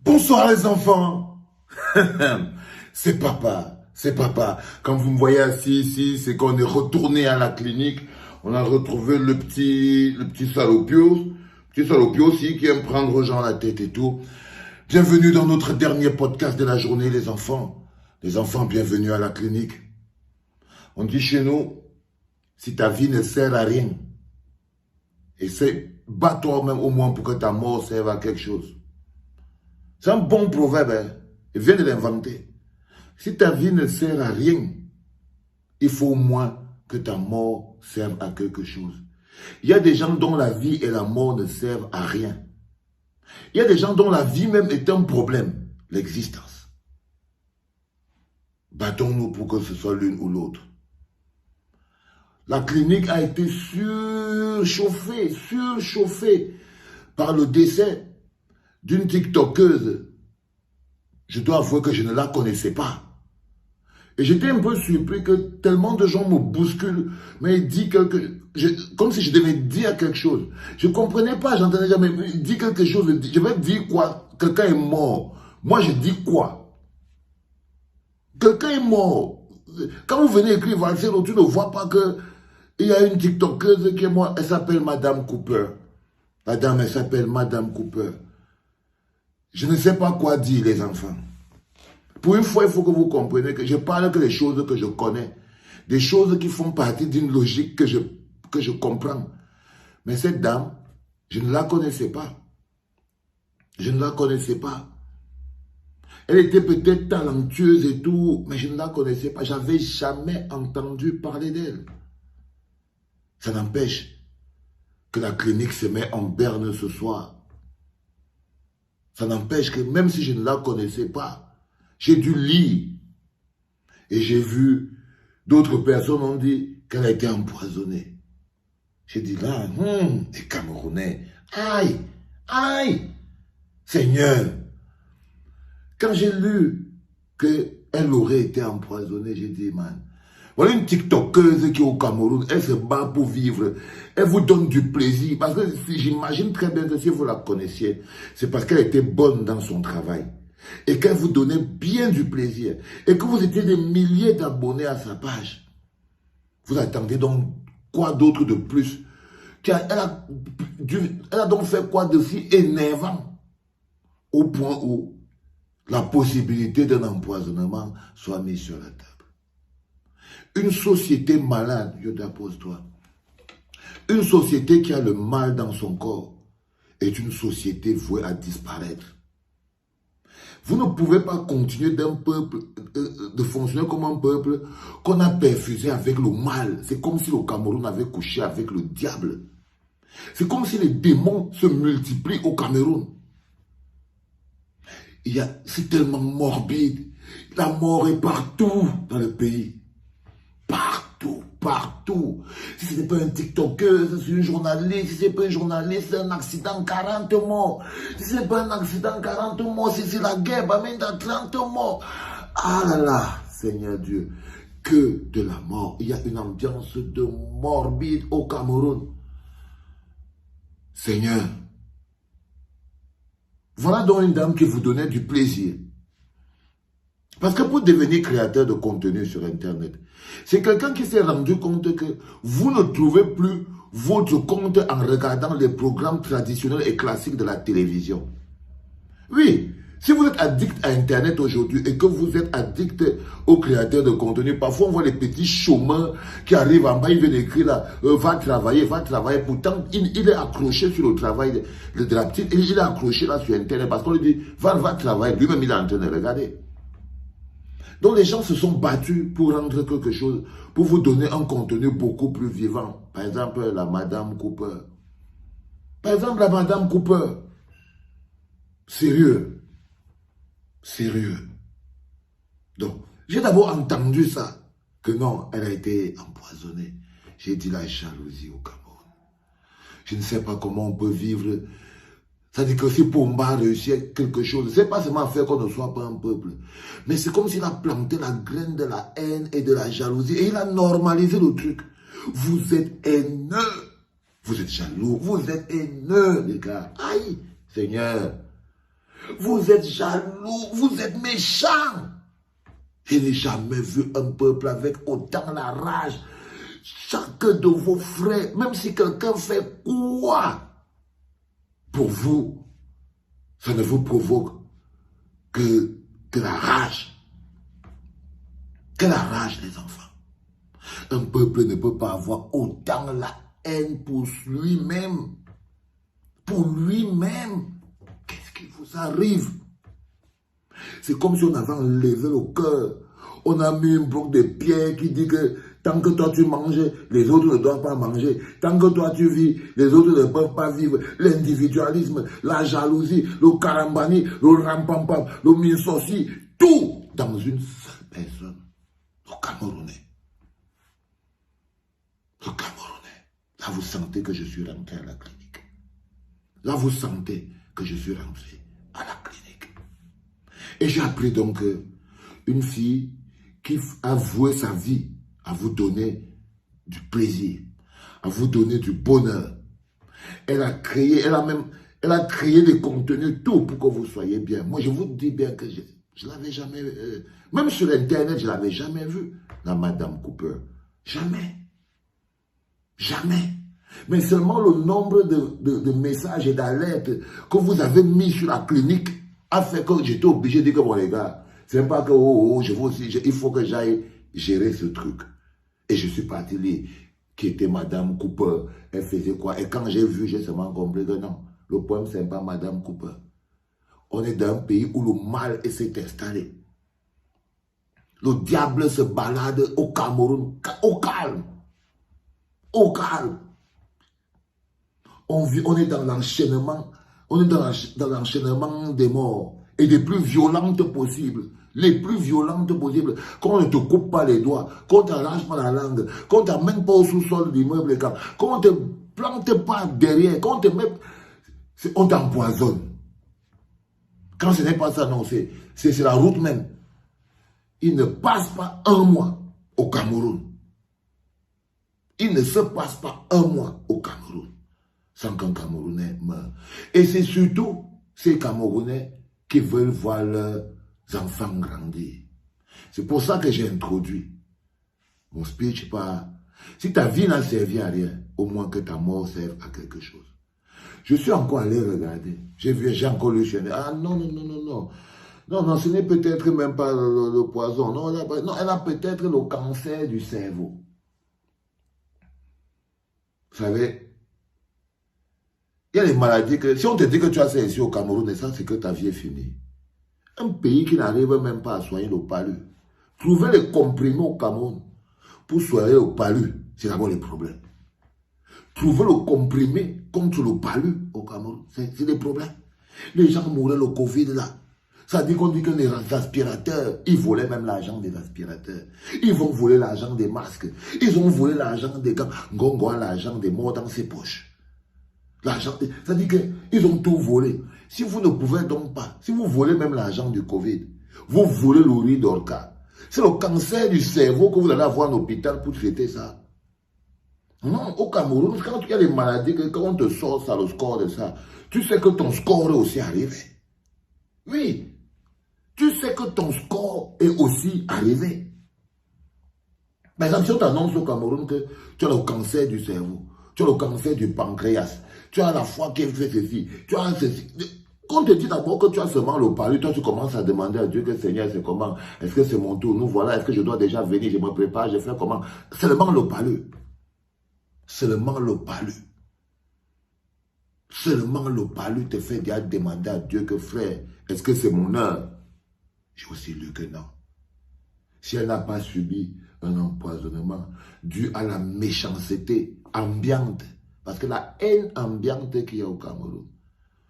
Bonsoir les enfants. C'est papa, c'est papa. Quand vous me voyez assis ici, c'est qu'on est retourné à la clinique. On a retrouvé le petit salopio. Petit salopio aussi qui aime prendre aux gens la tête et tout. Bienvenue dans notre dernier podcast de la journée les enfants. Les enfants, bienvenue à la clinique. On dit chez nous, si ta vie ne sert à rien, essaie, bats-toi même au moins pour que ta mort serve à quelque chose. C'est un bon proverbe, hein? Il vient de l'inventer. Si ta vie ne sert à rien, il faut au moins que ta mort serve à quelque chose. Il y a des gens dont la vie et la mort ne servent à rien. Il y a des gens dont la vie même est un problème, l'existence. Battons-nous pour que ce soit l'une ou l'autre. La clinique a été surchauffée par le décès d'une TikTokeuse. Je dois avouer que je ne la connaissais pas. Et j'étais un peu surpris que tellement de gens me bousculent, mais dit comme si je devais dire quelque chose. Je ne comprenais pas, j'entendais jamais. Dit quelque chose, je vais dire quoi? Quelqu'un est mort. Moi, je dis quoi? Quelqu'un est mort. Quand vous venez écrire Valsero, tu ne vois pas que il y a une TikTokeuse qui est morte. Elle s'appelle Madame Cooper. La dame, elle s'appelle Madame Cooper. Je ne sais pas quoi dire, les enfants. Pour une fois, il faut que vous compreniez que je parle que des choses que je connais. Des choses qui font partie d'une logique que je comprends. Mais cette dame, je ne la connaissais pas. Je ne la connaissais pas. Elle était peut-être talentueuse et tout, mais je ne la connaissais pas. Je n'avais jamais entendu parler d'elle. Ça n'empêche que la clinique se met en berne ce soir. Ça n'empêche que même si je ne la connaissais pas, j'ai dû lire. Et j'ai vu d'autres personnes ont dit qu'elle a été empoisonnée. J'ai dit là, les Camerounais, aïe, aïe, Seigneur. Quand j'ai lu qu'elle aurait été empoisonnée, j'ai dit, man, voilà une TikTokeuse qui est au Cameroun, elle se bat pour vivre, elle vous donne du plaisir. Parce que j'imagine très bien que si vous la connaissiez, c'est parce qu'elle était bonne dans son travail. Et qu'elle vous donnait bien du plaisir. Et que vous étiez des milliers d'abonnés à sa page. Vous attendez donc quoi d'autre de plus? Elle a donc fait quoi de si énervant? Au point où la possibilité d'un empoisonnement soit mise sur la table. Une société malade, je t'appose-toi. Une société qui a le mal dans son corps est une société vouée à disparaître. Vous ne pouvez pas continuer d'un peuple, de fonctionner comme un peuple qu'on a perfusé avec le mal. C'est comme si le Cameroun avait couché avec le diable. C'est comme si les démons se multiplient au Cameroun. C'est tellement morbide. La mort est partout dans le pays. Partout, partout. Si ce n'est pas un TikToker, c'est une journaliste. Si ce n'est pas un journaliste, c'est un accident, 40 morts. Si ce n'est pas un accident, 40 morts. Si c'est la guerre, il y a 30 morts. Ah là là, Seigneur Dieu, que de la mort. Il y a une ambiance de morbide au Cameroun. Seigneur, voilà donc une dame qui vous donnait du plaisir. Parce que pour devenir créateur de contenu sur Internet, c'est quelqu'un qui s'est rendu compte que vous ne trouvez plus votre compte en regardant les programmes traditionnels et classiques de la télévision. Oui, si vous êtes addict à Internet aujourd'hui et que vous êtes addict aux créateurs de contenu, parfois on voit les petits chômeurs qui arrivent en bas, ils viennent écrire là, va travailler. Pourtant, il est accroché sur le travail de la petite, il est accroché là sur Internet parce qu'on lui dit, va travailler. Lui-même, il est en train de regarder. Donc les gens se sont battus pour rendre quelque chose, pour vous donner un contenu beaucoup plus vivant. Par exemple, la Madame Cooper. Sérieux. Donc, j'ai d'abord entendu ça, que non, elle a été empoisonnée. J'ai dit la jalousie au Cameroun. Je ne sais pas comment on peut vivre. C'est-à-dire que si Pomba réussit quelque chose, c'est pas seulement faire qu'on ne soit pas un peuple, mais c'est comme s'il a planté la graine de la haine et de la jalousie et il a normalisé le truc. Vous êtes haineux, vous êtes jaloux, vous êtes haineux, les gars. Aïe, Seigneur. Vous êtes jaloux, vous êtes méchants. Je n'ai jamais vu un peuple avec autant la rage. Chacun de vos frères, même si quelqu'un fait quoi pour vous, ça ne vous provoque que la rage. Que la rage, les enfants. Un peuple ne peut pas avoir autant la haine pour lui-même. Pour lui-même. Qu'est-ce qui vous arrive? C'est comme si on avait enlevé le cœur. On a mis un bloc de pierre qui dit que tant que toi tu manges, les autres ne doivent pas manger. Tant que toi tu vis, les autres ne peuvent pas vivre. L'individualisme, la jalousie, le karambani, le rampampam, le misosi, tout dans une seule personne. Le Camerounais. Le Camerounais. Là, vous sentez que je suis rentré à la clinique. Là, vous sentez que je suis rentré à la clinique. Et j'ai appris donc une fille qui a voué sa vie à vous donner du plaisir, à vous donner du bonheur. Elle a créé des contenus, tout pour que vous soyez bien. Moi, je vous dis bien que je ne l'avais jamais, même sur Internet, je ne l'avais jamais vu, la Madame Cooper. Jamais. Jamais. Mais seulement le nombre de messages et d'alertes que vous avez mis sur la clinique a fait que j'étais obligé de dire que bon les gars, c'est pas que je vous aussi, il faut que j'aille gérer ce truc. Et je suis parti lire qui était Madame Cooper, elle faisait quoi. Et quand j'ai vu, j'ai seulement compris que non, le problème c'est pas Madame Cooper. On est dans un pays où le mal s'est installé. Le diable se balade au Cameroun, au calme. Au calme. On est dans l'enchaînement, dans l'enchaînement des morts et des plus violentes possibles. Les plus violentes possibles. Qu'on ne te coupe pas les doigts, qu'on ne t'arrache pas la langue, qu'on ne t'amène pas au sous-sol de l'immeuble, qu'on ne te plante pas derrière, qu'on te met... On t'empoisonne. Quand ce n'est pas ça, non, c'est la route même. Il ne passe pas un mois au Cameroun. Il ne se passe pas un mois au Cameroun sans qu'un Camerounais meure. Et c'est surtout ces Camerounais qui veulent voir leurs enfants grandir. C'est pour ça que j'ai introduit mon speech par... Si ta vie n'a servi à rien, au moins que ta mort serve à quelque chose. Je suis encore allé regarder. J'ai encore lu chez... Ah non, non, non, non, non. Non, non, ce n'est peut-être même pas le poison. Non, elle a peut-être le cancer du cerveau. Vous savez, il y a des maladies que, si on te dit que tu as ça ici au Cameroun, et ça, c'est que ta vie est finie. Un pays qui n'arrive même pas à soigner le palu. Trouver les comprimés au Cameroun pour soigner le palu, c'est d'abord le problème. Trouver le comprimé contre le palu au Cameroun, c'est des problèmes. Les gens mouraient le Covid là. Ça dit qu'on dit que les aspirateurs, ils volaient même l'argent des aspirateurs. Ils vont voler l'argent des masques. Ils ont volé l'argent des gants. Ngongo a l'argent des morts dans ses poches. Ça dit qu'ils ont tout volé. Si vous ne pouvez donc pas, si vous volez même l'argent du Covid, vous volez le riz d'orca. C'est le cancer du cerveau que vous allez avoir en hôpital pour traiter ça. Non, au Cameroun, quand il y a des maladies, quand on te sort ça, le score de ça, tu sais que ton score est aussi arrivé. Oui. Tu sais que ton score est aussi arrivé. Par exemple, si on t'annonce au Cameroun que tu as le cancer du cerveau, tu as le cancer du pancréas, tu as la foi qui fait ceci, tu as ceci. Quand on te dit d'abord que tu as seulement le palu, toi tu commences à demander à Dieu que Seigneur, c'est comment? Est-ce que c'est mon tour? Nous voilà, est-ce que je dois déjà venir? Je me prépare, je fais comment? Seulement le palu. Seulement le palu. Seulement le palu te fait déjà demander à Dieu que frère, est-ce que c'est mon heure? J'ai aussi lu que non. Si elle n'a pas subi un empoisonnement dû à la méchanceté ambiante, parce que la haine ambiante qu'il y a au Cameroun,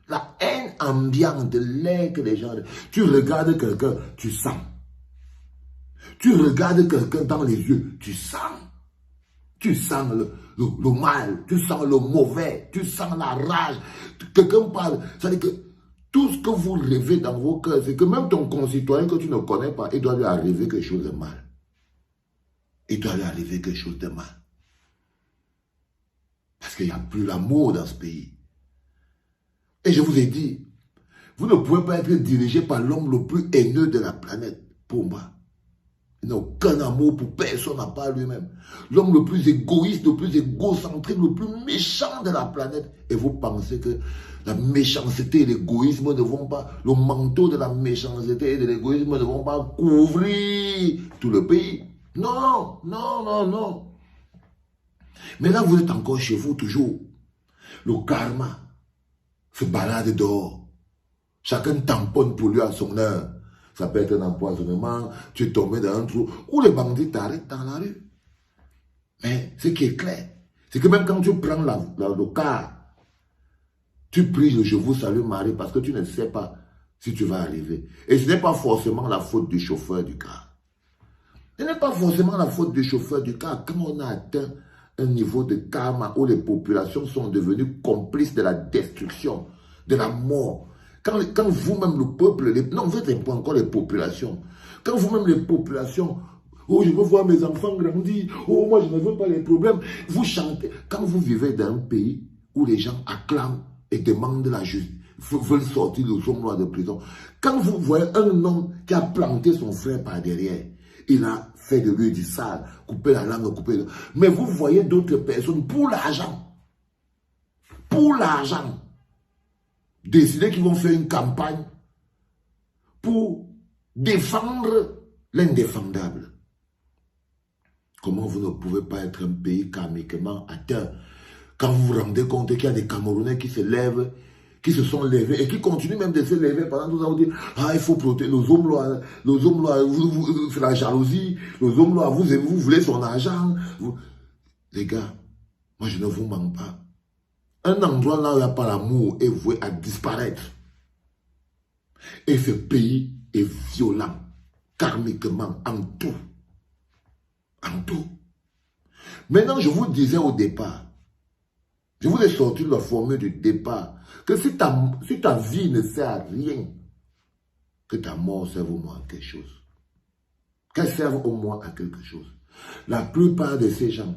la haine ambiante, l'air que les gens... Tu regardes quelqu'un, tu sens. Tu regardes quelqu'un dans les yeux, tu sens. Tu sens le mal, tu sens le mauvais, tu sens la rage. Quelqu'un parle, ça veut dire que tout ce que vous rêvez dans vos cœurs, c'est que même ton concitoyen que tu ne connais pas, il doit lui arriver quelque chose de mal. Il doit lui arriver quelque chose de mal. Parce qu'il n'y a plus l'amour dans ce pays. Et je vous ai dit, Vous ne pouvez pas être dirigé par l'homme le plus haineux de la planète, pour moi. Il n'a aucun amour pour personne à part lui-même. L'homme le plus égoïste, le plus égocentrique, le plus méchant de la planète. Et vous pensez que la méchanceté et l'égoïsme ne vont pas, le manteau de la méchanceté et de l'égoïsme ne vont pas couvrir tout le pays. Non, non, non, non. Mais là, vous êtes encore chez vous toujours. Le karma se balade dehors. Chacun tamponne pour lui à son heure. Ça peut être un empoisonnement, tu es tombé dans un trou, ou les bandits t'arrêtent dans la rue. Mais ce qui est clair, c'est que même quand tu prends le car, tu pries le je vous salue Marie parce que tu ne sais pas si tu vas arriver. Et ce n'est pas forcément la faute du chauffeur du car. Ce n'est pas forcément la faute du chauffeur du car quand on a atteint un niveau de karma où les populations sont devenues complices de la destruction, de la mort. Quand vous-même, le peuple, non, vous n'êtes pas encore les populations. Quand vous-même, les populations, oh, je veux voir mes enfants grandir, oh, moi, je ne veux pas les problèmes. Vous chantez. Quand vous vivez dans un pays où les gens acclament et demandent la justice, veulent sortir le homme noir de prison, quand vous voyez un homme qui a planté son frère par derrière, il a fait de lui du sale, coupé la langue, coupé le... Mais vous voyez d'autres personnes pour l'argent, décider qu'ils vont faire une campagne pour défendre l'indéfendable. Comment vous ne pouvez pas être un pays karmiquement atteint quand vous vous rendez compte qu'il y a des Camerounais qui se lèvent, qui se sont levés et qui continuent même de se lever pendant que vous avez dit ah, il faut protéger les hommes là, c'est la jalousie, les hommes là, vous voulez son argent. Les gars, moi je ne vous mens pas. Un endroit là où il n'y a pas l'amour est voué à disparaître. Et ce pays est violent, karmiquement, en tout. En tout. Maintenant, je vous disais au départ, je vous ai sorti la formule du départ, que si ta vie ne sert à rien, que ta mort serve au moins à quelque chose. Qu'elle serve au moins à quelque chose. La plupart de ces gens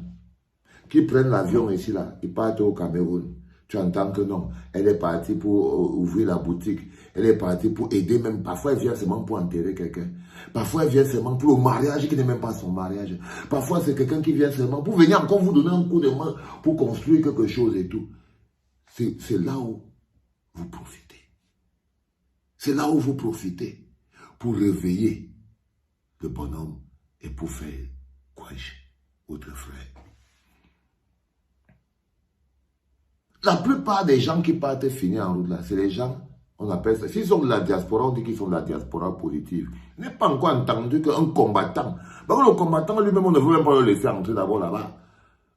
qui prennent l'avion ici, là, ils partent au Cameroun. Tu entends que non, elle est partie pour ouvrir la boutique. Elle est partie pour aider même. Parfois, elle vient seulement pour enterrer quelqu'un. Parfois, elle vient seulement pour le mariage qui n'est même pas son mariage. Parfois, c'est quelqu'un qui vient seulement pour venir encore vous donner un coup de main pour construire quelque chose et tout. C'est là où vous profitez. C'est là où vous profitez pour réveiller le bonhomme et pour faire quoi, votre frère. La plupart des gens qui partent finir en route là, c'est les gens, on appelle ça, s'ils sont de la diaspora, on dit qu'ils sont de la diaspora positive. Il n'est pas encore entendu qu'un combattant, parce que le combattant lui-même, on ne veut même pas le laisser entrer d'abord là-bas.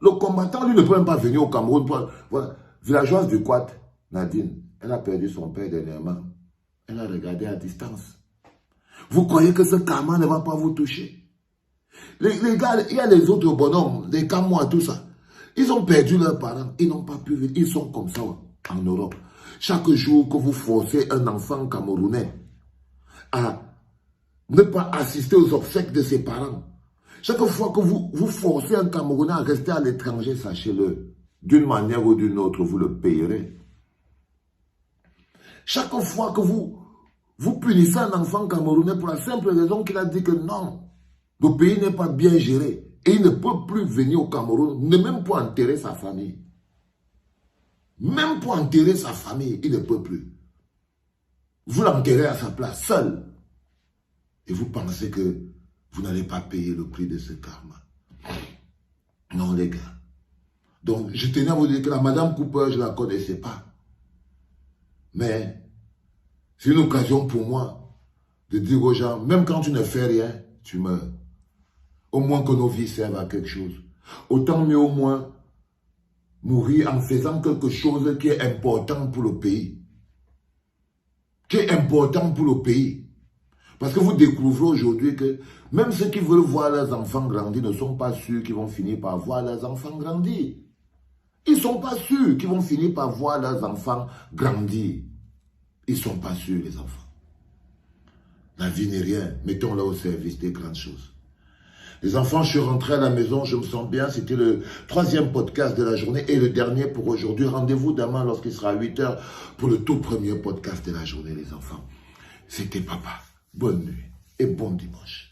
Le combattant, lui, ne peut même pas venir au Cameroun. Voilà. Villageoise du Quat, Nadine, elle a perdu son père dernièrement. Elle a regardé à distance. Vous croyez que ce karma ne va pas vous toucher? Les gars, il y a les autres bonhommes, les Camois, tout ça. Ils ont perdu leurs parents, ils n'ont pas pu venir, ils sont comme ça en Europe. Chaque jour que vous forcez un enfant camerounais à ne pas assister aux obsèques de ses parents, chaque fois que vous forcez un Camerounais à rester à l'étranger, sachez-le, d'une manière ou d'une autre, vous le payerez. Chaque fois que vous punissez un enfant camerounais pour la simple raison qu'il a dit que non, le pays n'est pas bien géré. Et il ne peut plus venir au Cameroun, ne même pas enterrer sa famille. Même pour enterrer sa famille, il ne peut plus. Vous l'enterrez à sa place, seul. Et vous pensez que vous n'allez pas payer le prix de ce karma. Non, les gars. Donc, je tenais à vous dire que la Madame Cooper, je ne la connaissais pas. Mais c'est une occasion pour moi de dire aux gens, même quand tu ne fais rien, tu meurs. Au moins que nos vies servent à quelque chose. Autant mieux au moins mourir en faisant quelque chose qui est important pour le pays. Qui est important pour le pays. Parce que vous découvrez aujourd'hui que même ceux qui veulent voir leurs enfants grandir ne sont pas sûrs qu'ils vont finir par voir leurs enfants grandir. Ils ne sont pas sûrs qu'ils vont finir par voir leurs enfants grandir. Ils ne sont pas sûrs, les enfants. La vie n'est rien. Mettons-la au service des grandes choses. Les enfants, je suis rentré à la maison, je me sens bien. C'était le 3e podcast de la journée et le dernier pour aujourd'hui. Rendez-vous demain lorsqu'il sera 8 h pour le tout premier podcast de la journée, les enfants. C'était papa. Bonne nuit et bon dimanche.